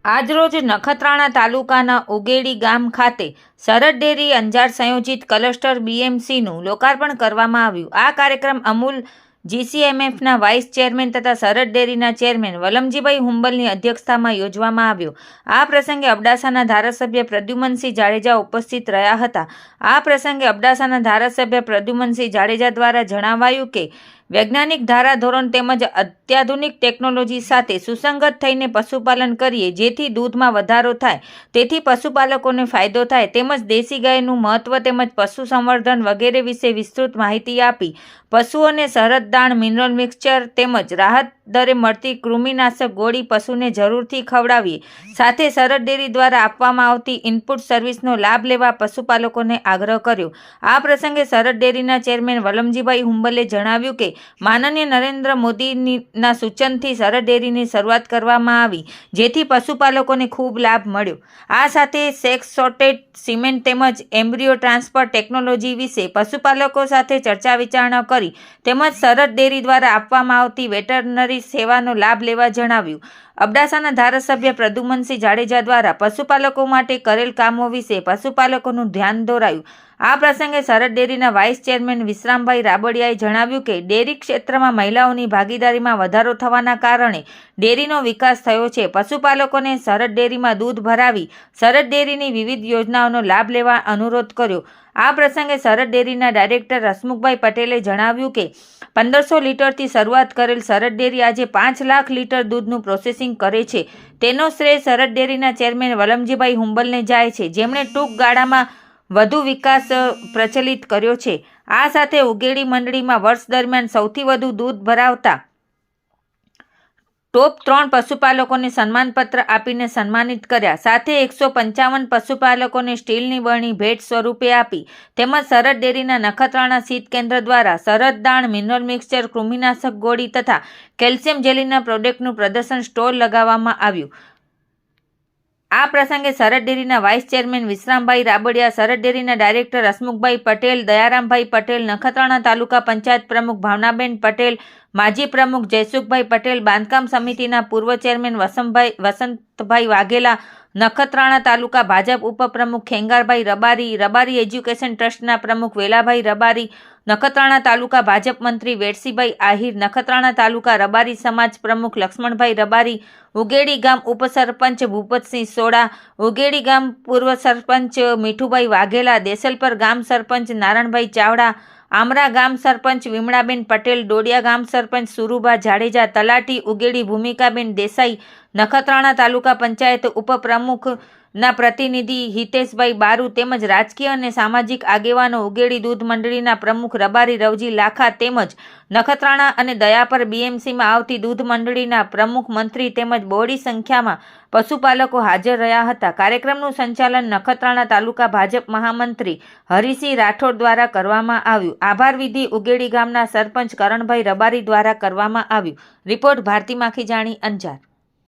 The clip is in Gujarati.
આજરોજ નખત્રાણા તાલુકાના ઉગેડી ગામ ખાતે સરહદ ડેરી અંજાર સંયોજિત ક્લસ્ટર બીએમસીનું લોકાર્પણ કરવામાં આવ્યું। આ કાર્યક્રમ અમૂલ જીસીએમએફના વાઇસ ચેરમેન તથા સરહદ ડેરીના ચેરમેન વલમજીભાઈ હુંબલની અધ્યક્ષતામાં યોજવામાં આવ્યો। આ પ્રસંગે અબડાસાના ધારાસભ્ય પ્રદ્યુમનસિંહ જાડેજા ઉપસ્થિત રહ્યા હતા। આ પ્રસંગે અબડાસાના ધારાસભ્ય પ્રદ્યુમનસિંહ જાડેજા દ્વારા જણાવાયું કે વૈજ્ઞાનિક ધારાધોરણ તેમજ અત્યાધુનિક ટેકનોલોજી સાથે સુસંગત થઈને પશુપાલન કરીએ જેથી દૂધમાં વધારો થાય, તેથી પશુપાલકોને ફાયદો થાય તેમજ દેશી ગાયનું મહત્વ તેમજ પશુ સંવર્ધન વગેરે વિશે વિસ્તૃત માહિતી આપી પશુઓને સરહદ દાણ મિનરલ મિક્સચર તેમજ રાહત દરે મળતી કૃમિનાશક ગોળી પશુને જરૂરથી ખવડાવીએ, સાથે સરહદ ડેરી દ્વારા આપવામાં આવતી ઇનપુટ સર્વિસનો લાભ લેવા પશુપાલકોને આગ્રહ કર્યો। આ પ્રસંગે સરહદ ડેરીના ચેરમેન વલમજીભાઈ હુંબલે જણાવ્યું કે માનનીય નરેન્દ્ર મોદીના સૂચનથી સરહદ ડેરીની શરૂઆત કરવામાં આવી જેથી પશુપાલકોને ખૂબ લાભ મળ્યો। આ સાથે સેક્સ શોર્ટેજ સિમેન્ટ તેમજ એમ્બ્રિયો ટ્રાન્સફર ટેકનોલોજી વિશે પશુપાલકો સાથે ચર્ચા વિચારણા કરી તેમજ સરહદ ડેરી દ્વારા આપવામાં આવતી વેટરનરી સેવાનો લાભ લેવા જણાવ્યું। અબડાસાના ધારાસભ્ય પ્રદ્યુમનસિંહ જાડેજા દ્વારા પશુપાલકો માટે કરેલ કામો વિશે પશુપાલકોનું ધ્યાન દોરાયું। આ પ્રસંગે સરહદ ડેરીના વાઇસ ચેરમેન વિશ્રામભાઈ રાબડિયાએ જણાવ્યું કે ડેરી ક્ષેત્રમાં મહિલાઓની ભાગીદારીમાં વધારો થવાના કારણે ડેરીનો વિકાસ થયો છે। પશુપાલકોને સરહદ ડેરીમાં દૂધ ભરાવી સરહદ ડેરીની વિવિધ યોજનાઓનો લાભ લેવા અનુરોધ કર્યો। આ પ્રસંગે સરહદ ડેરીના ડાયરેક્ટર હસમુખભાઈ પટેલે જણાવ્યું કે 1500 લીટરથી શરૂઆત કરેલ સરહદ ડેરી આજે 5 લાખ લીટર દૂધનું પ્રોસેસિંગ કરે છે। તેનો શ્રેય સરહદ ડેરીના ચેરમેન વલમજીભાઈ હુંબલને જાય છે, જેમણે ટૂંક ગાળામાં વધુ વિકાસ પ્રચલિત કર્યો છે। આ સાથે ઉગેડી મંડળીમાં વર્ષ દરમિયાન સૌથી વધુ દૂધ ભરાવતા ટોપ 3 પશુપાલકોને સન્માનપત્ર આપીને સન્માનિત કર્યા, સાથે 155 પશુપાલકોને સ્ટીલની બરણી ભેટ સ્વરૂપે આપી તેમજ સરહદ ડેરીના નખત્રાણા શીત કેન્દ્ર દ્વારા સરહદ દાણ મિનરલ મિક્સચર કૃમિનાશક ગોળી તથા કેલ્શિયમ જેલીના પ્રોડક્ટનું પ્રદર્શન સ્ટોલ લગાવવામાં આવ્યું। આ પ્રસંગે સરહદ ડેરીના વાઇસ ચેરમેન વિશ્રામભાઈ રાબડિયા, સરહદ ડેરીના ડાયરેક્ટર હસમુખભાઈ પટેલ, દયારામભાઈ પટેલ, નખત્રાણા તાલુકા પંચાયત પ્રમુખ ભાવનાબેન પટેલ, માજી પ્રમુખ જયસુખભાઈ પટેલ, બાંધકામ સમિતિના પૂર્વ ચેરમેન વસંતભાઈ વાઘેલા, નખત્રાણા તાલુકા ભાજપ ઉપપ્રમુખ ખેંગારભાઈ રબારી, રબારી એજ્યુકેશન ટ્રસ્ટના પ્રમુખ વેલાભાઈ રબારી, નખત્રાણા તાલુકા ભાજપ મંત્રી વેરસીભાઈ આહિર, નખત્રાણા તાલુકા રબારી સમાજ પ્રમુખ લક્ષ્મણભાઈ રબારી, ઉગેડી ગામ ઉપસરપંચ ભૂપતસિંહ સોડા, ઉગેડી ગામ પૂર્વ સરપંચ મીઠુભાઈ વાઘેલા, દેસલપર ગામ સરપંચ નારણભાઈ ચાવડા, આમરા ગામ સરપંચ વિમળાબેન પટેલ, ડોડિયા ગામ સરપંચ સુરુભા જાડેજા, તલાટી ઉગેડી ભૂમિકાબેન દેસાઈ, નખત્રાણા તાલુકા પંચાયત ઉપપ્રમુખના પ્રતિનિધિ હિતેશભાઈ બારુ તેમજ રાજકીય અને સામાજિક આગેવાનો, ઉગેડી દૂધ મંડળીના પ્રમુખ રબારી રવજી લાખા તેમજ નખત્રાણા અને દયાપર બીએમસીમાં આવતી દૂધ મંડળીના પ્રમુખ મંત્રી તેમજ બહોળી સંખ્યામાં પશુપાલકો હાજર રહ્યા હતા। કાર્યક્રમનું સંચાલન નખત્રાણા તાલુકા ભાજપ મહામંત્રી હરિસિંહ રાઠોડ દ્વારા કરવામાં આવ્યું। આભાર વિધિ ઉગેડી ગામના સરપંચ કરણભાઈ રબારી દ્વારા કરવામાં આવ્યું। રિપોર્ટ ભારતી માખીજાણી, અંજાર।